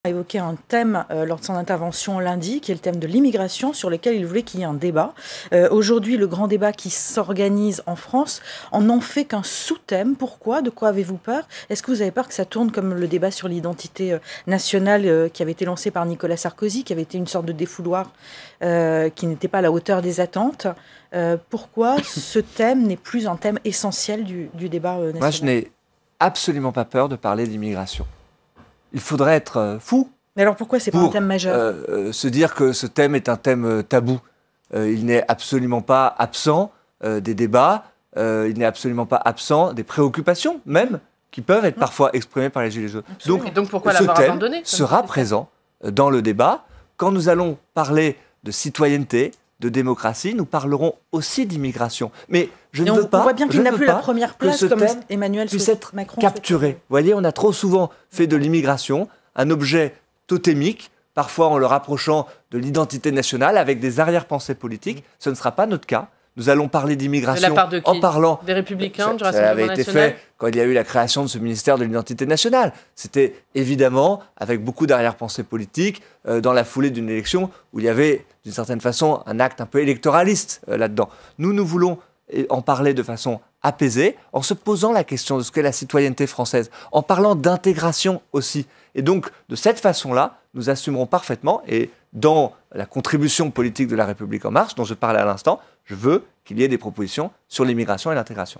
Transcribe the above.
a évoqué un thème lors de son intervention lundi, qui est le thème de l'immigration, sur lequel il voulait qu'il y ait un débat. Aujourd'hui, le grand débat qui s'organise en France en fait qu'un sous-thème. Pourquoi ? De quoi avez-vous peur ? Est-ce que vous avez peur que ça tourne comme le débat sur l'identité nationale qui avait été lancé par Nicolas Sarkozy, qui avait été une sorte de défouloir qui n'était pas à la hauteur des attentes ? Pourquoi ce thème n'est plus un thème essentiel du débat national ? Moi, je n'ai absolument pas peur de parler d'immigration. Il faudrait être fou. Mais alors pourquoi c'est pas un thème majeur ? Se dire que ce thème est un thème tabou. Il n'est absolument pas absent des débats, il n'est absolument pas absent des préoccupations même qui peuvent être parfois exprimées par les Gilets jaunes. Donc pourquoi ce l'avoir thème abandonné sera présent dans le débat. Quand nous allons parler de citoyenneté, de démocratie, nous parlerons aussi d'immigration. Mais je ne veux pas, on voit bien qu'il n'a plus la première place comme Emmanuel puisse être Macron capturé. Vous voyez, on a trop souvent fait de l'immigration un objet totémique, parfois en le rapprochant de l'identité nationale avec des arrière-pensées politiques. Ce ne sera pas notre cas. Nous allons parler d'immigration de la part de qui ? en parlant... Des Républicains, du ça Rassemblement avait été national fait quand il y a eu la création de ce ministère de l'identité nationale. C'était évidemment avec beaucoup d'arrière-pensées politiques dans la foulée d'une élection où il y avait d'une certaine façon un acte un peu électoraliste là-dedans. Nous voulons en parler de façon apaisée, en se posant la question de ce qu'est la citoyenneté française, en parlant d'intégration aussi. Et donc, de cette façon-là, nous assumerons parfaitement, et dans la contribution politique de La République En Marche, dont je parlais à l'instant, je veux qu'il y ait des propositions sur l'immigration et l'intégration.